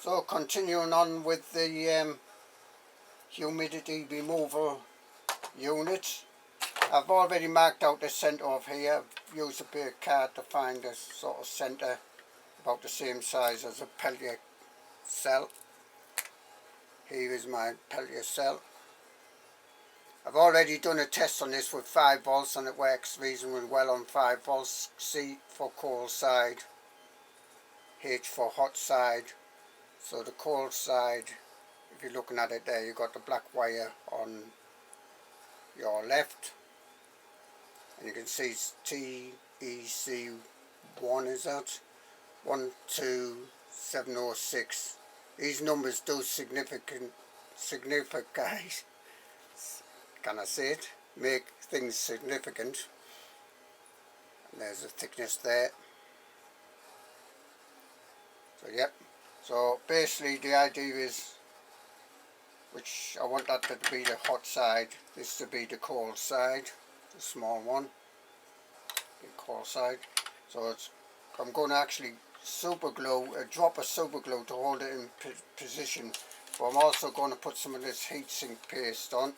So continuing on with the humidity removal unit, I've already marked out the centre of here. I've used a bit of card to find a sort of centre about the same size as a Peltier cell. Here is my Peltier cell. I've already done a test on this with 5 volts and it works reasonably well on 5 volts. C for cold side, H for hot side. So the cold side, if you're looking at it there, you've got the black wire on your left, and you can see it's TEC1, is that 12706. These numbers do significant, can I say it, make things significant. And there's the thickness there. So yep, so basically the idea is, which I want that to be the hot side, this to be the cold side, the small one, the cold side. So I'm going to actually super glue, a drop of super glue to hold it in position, but I'm also going to put some of this heatsink paste on.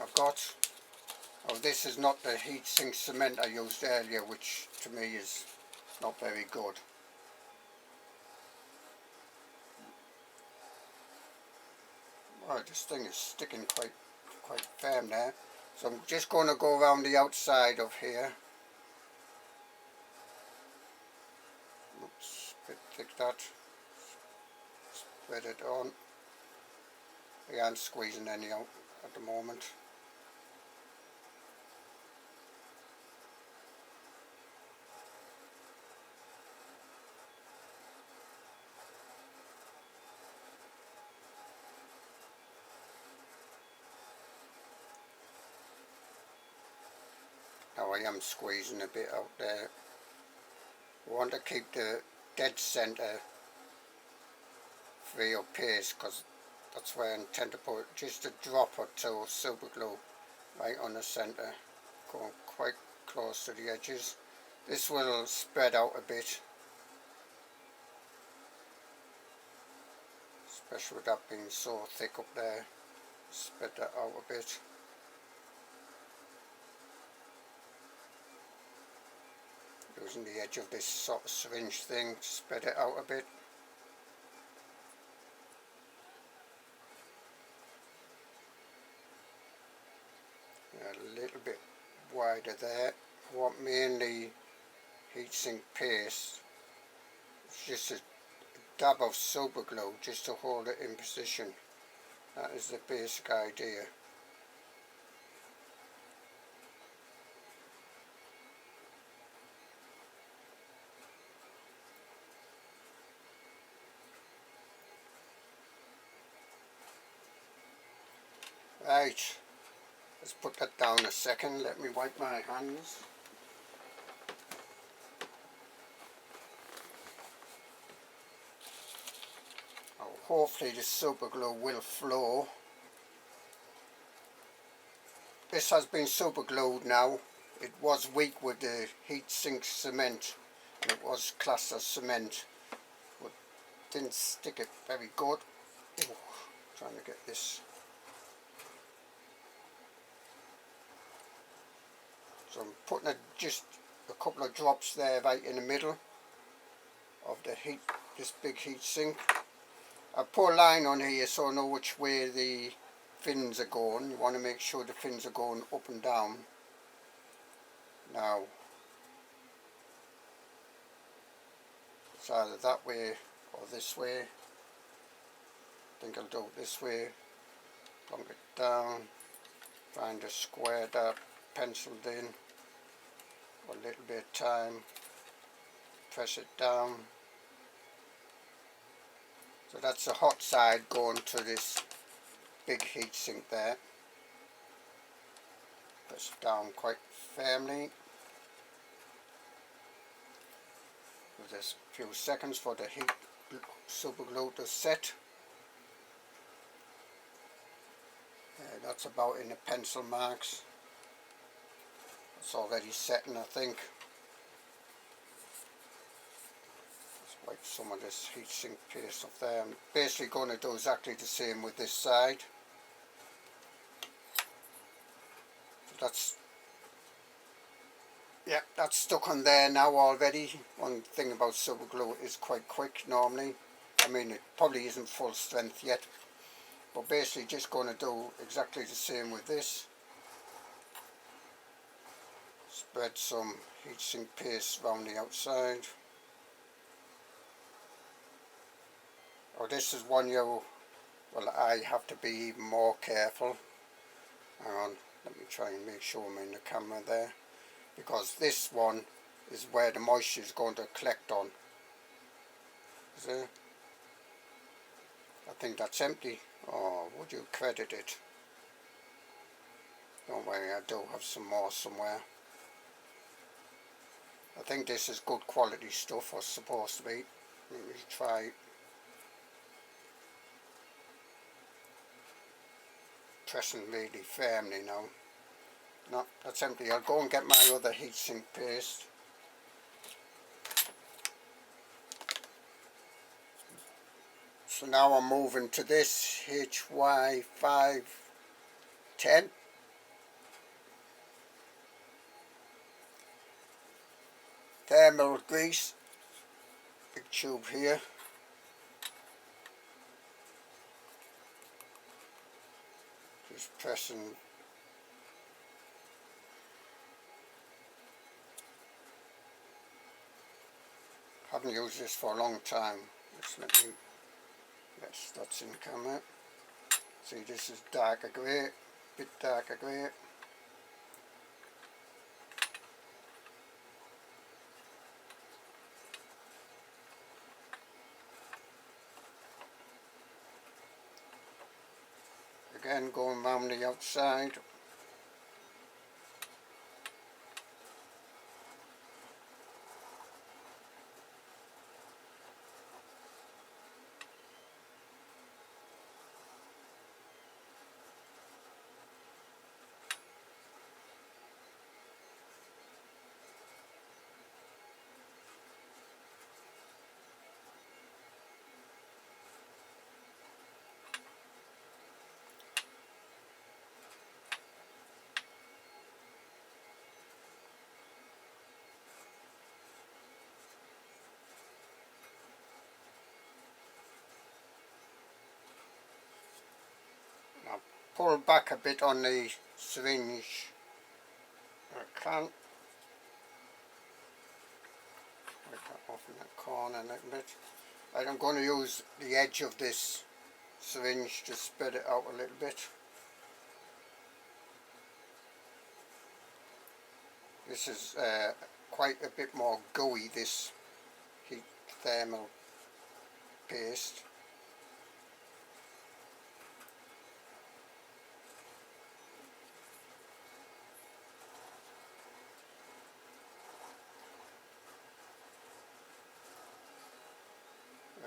I've got, this is not the heatsink cement I used earlier, which to me is not very good. Right, this thing is sticking quite firm there. So I'm just going to go around the outside of here. Oops, a bit thick that. Spread it on. I aren't squeezing any out at the moment. Now I am squeezing a bit out there. We want to keep the dead centre free of paste, because that's where I intend to put just a drop or two of super glue right on the centre, going quite close to the edges. This will spread out a bit, especially with that being so thick up there. Spread that out a bit. Using the edge of this sort of syringe thing to spread it out a bit. A little bit wider there. I want mainly heatsink paste. It's just a dab of super glue just to hold it in position. That is the basic idea. Right, let's put that down a second. Let me wipe my hands. Oh, hopefully the super glue will flow. This has been super glued now. It was weak with the heatsink cement, and it was classed as cement, but didn't stick it very good. Ooh, trying to get this. So I'm putting just a couple of drops there right in the middle of the this big heat sink. I put a line on here so I know which way the fins are going. You want to make sure the fins are going up and down. Now, it's either that way or this way. I think I'll do it this way. Plonk it down, find a square that penciled in, a little bit of time, press it down. So that's the hot side going to this big heat sink there. Press it down quite firmly. Give this a few seconds for the heat super glue to set. That's about in the pencil marks. It's already setting, I think. Let's wipe some of this heatsink paste off there. I'm basically going to do exactly the same with this side. So that's stuck on there now already. One thing about super glue, is quite quick normally. I mean, it probably isn't full strength yet, but basically just going to do exactly the same with this. Spread some heatsink paste around the outside. Oh, this is one I have to be even more careful. Hang on, let me try and make sure I'm in the camera there, because this one is where the moisture is going to collect on. See? I think that's empty. Oh, would you credit it? Don't worry, I do have some more somewhere. I think this is good quality stuff, or supposed to be. Let me try pressing really firmly now. No, that's empty. I'll go and get my other heatsink paste. So now I'm moving to this HY510. Thermal grease. Big tube here. Just pressing. Haven't used this for a long time. Yes, that's in camera. See, this is darker grey, bit darker grey. Again, going round the outside. Now pull back a bit on the syringe. I can't. Take that off in that corner a little bit. Right, I'm going to use the edge of this syringe to spread it out a little bit. This is quite a bit more gooey, this heat thermal paste.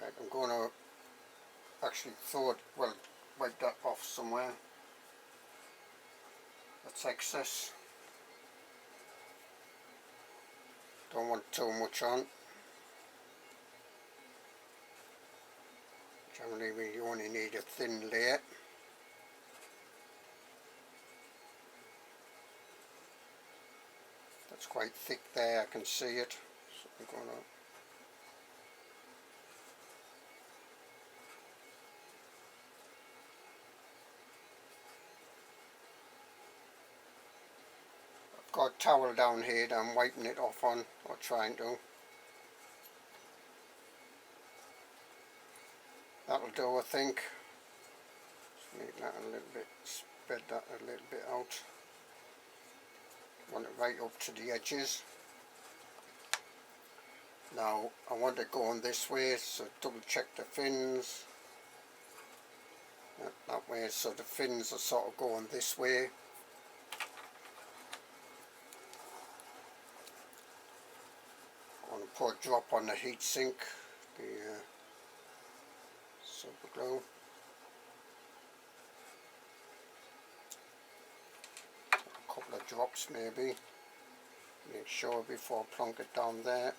Right, I'm going to actually wipe that off somewhere. That's excess. Don't want too much on. Generally we only need a thin layer. That's quite thick there, I can see it. So I'm going to got a towel down here that I'm wiping it off on, or trying to. That'll do, I think. Just need that a little bit, spread that a little bit out. Want it right up to the edges. Now I want it going this way, so double check the fins. That way, so the fins are sort of going this way. I'm going to put a drop on the heatsink, the super glue. A couple of drops maybe. Make sure before I plonk it down there.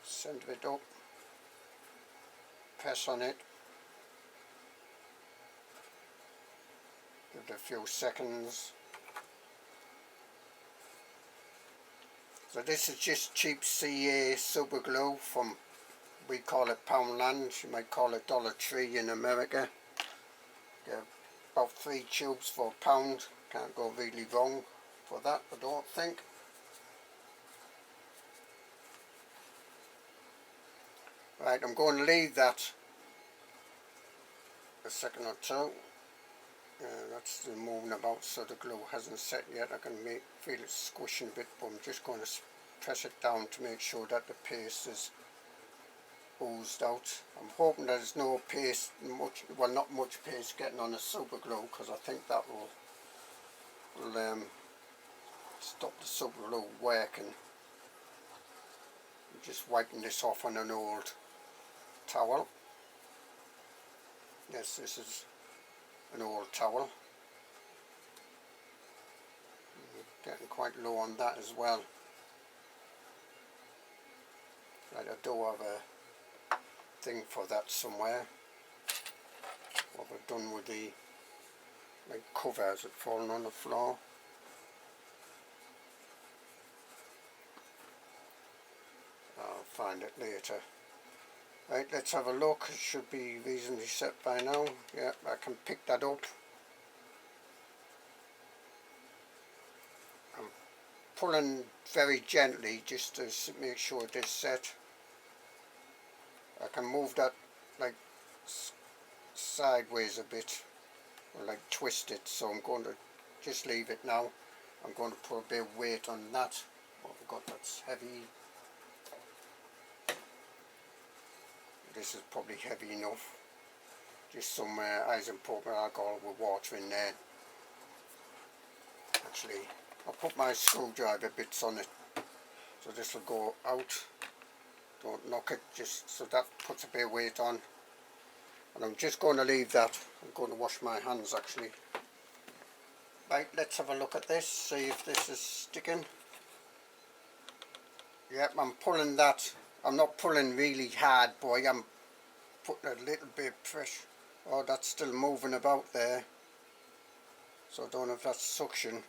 Centre it up. press on it. Give it a few seconds. So this is just cheap CA super glue from, we call it Poundland, you might call it Dollar Tree in America. Get about 3 tubes for £1, can't go really wrong for that, I don't think. Right, I'm going to leave that a second or two. That's still moving about, so the glue hasn't set yet. I can feel it squishing a bit, but I'm just going to press it down to make sure that the paste is oozed out. I'm hoping there's no paste, not much paste getting on the super glue, because I think that will stop the super glue working. I'm just wiping this off on an old towel. Yes, this is an old towel. Getting quite low on that as well. Right, I do have a thing for that somewhere. What I've done with the cover, has it fallen on the floor? I'll find it later. Right, let's have a look. It should be reasonably set by now. Yeah, I can pick that up. I'm pulling very gently just to make sure it is set. I can move that like sideways a bit, or like twist it, so I'm going to just leave it now. I'm going to put a bit of weight on that. What have I got that's heavy? This is probably heavy enough. Just some isopropyl alcohol with water in there. Actually, I'll put my screwdriver bits on it, so this will go out. Don't knock it, just so that puts a bit of weight on. And I'm just going to leave that. I'm going to wash my hands actually. Right, let's have a look at this, see if this is sticking. Yep, I'm pulling that. I'm not pulling really hard, boy. I'm putting a little bit of pressure. Oh, that's still moving about there. So I don't know if that's suction.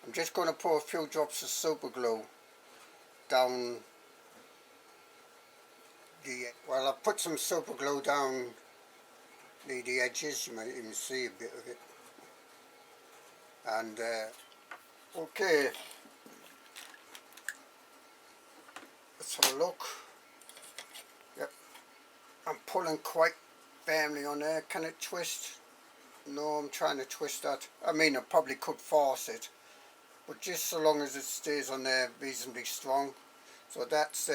I'm just going to pour a few drops of super glue down the... Well, I've put some super glue down near the edges. You might even see a bit of it. And, okay. Let's have a look. Yep, I'm pulling quite firmly on there. Can it twist? No, I'm trying to twist that. I mean, I probably could force it, but just so long as it stays on there reasonably strong. So that's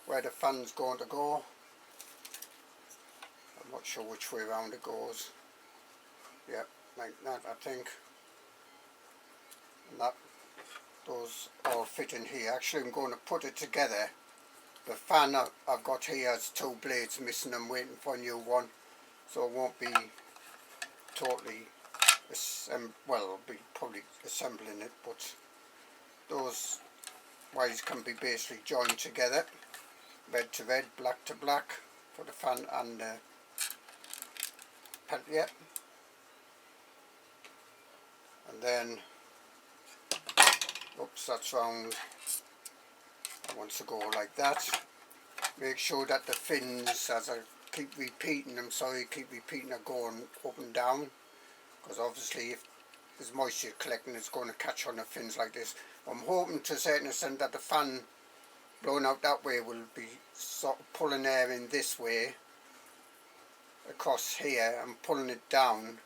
where the fan's going to go. I'm not sure which way around it goes. Yep, like that I think. And that those all fit in here. Actually, I'm going to put it together. The fan I've got here has 2 blades missing. I'm waiting for a new one, so it won't be totally well, I'll be probably assembling it, but those wires can be basically joined together, red to red, black to black, for the fan and Peltier. And then, oops, that's round. I want to go like that. Make sure that the fins, as I keep repeating, are going up and down, because obviously if there's moisture collecting, it's going to catch on the fins like this. I'm hoping to a certain extent that the fan blowing out that way will be sort of pulling air in this way across here and pulling it down,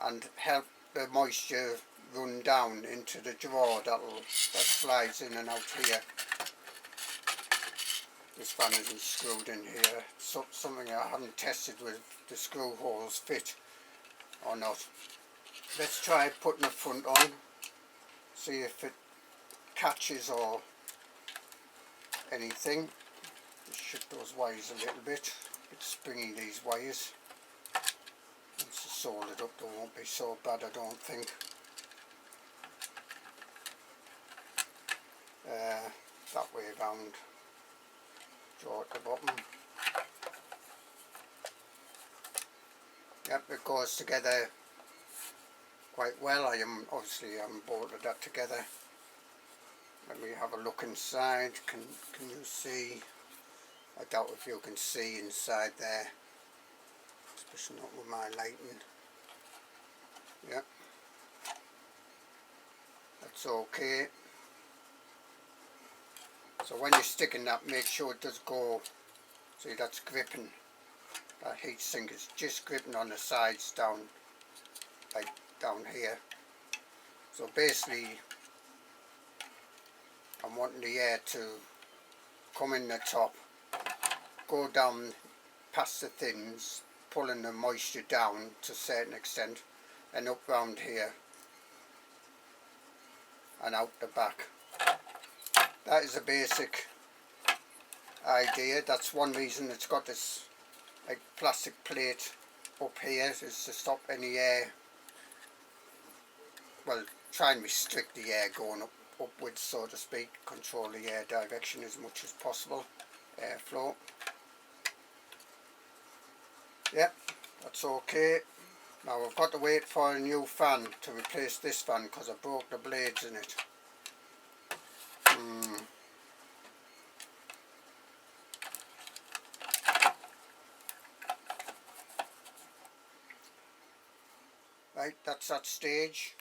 and help the moisture run down into the drawer that slides in and out here. This fan isn't screwed in here. So, something I haven't tested with the screw holes fit or not. Let's try putting the front on, see if it catches or anything. Just shift those wires a little bit. It's springy, these wires. Once it's soldered up, they won't be so bad, I don't think. That way round. Draw at the bottom. Yep, it goes together quite well. I am obviously bolted that together. Let me have a look inside. Can you see? I doubt if you can see inside there, especially not with my lighting. Yep, that's okay. So when you're sticking that, make sure it does go. See, that's gripping. That heat sink is just gripping on the sides down, like down here. So basically, I'm wanting the air to come in the top, go down past the thins, pulling the moisture down to a certain extent, and up round here and out the back. That is a basic idea. That's one reason it's got this like plastic plate up here, is to stop any air, well, try and restrict the air going upwards, so to speak, control the air direction as much as possible, airflow. Yep, that's okay. Now I've got to wait for a new fan to replace this fan because I broke the blades in it. Right, that's that stage.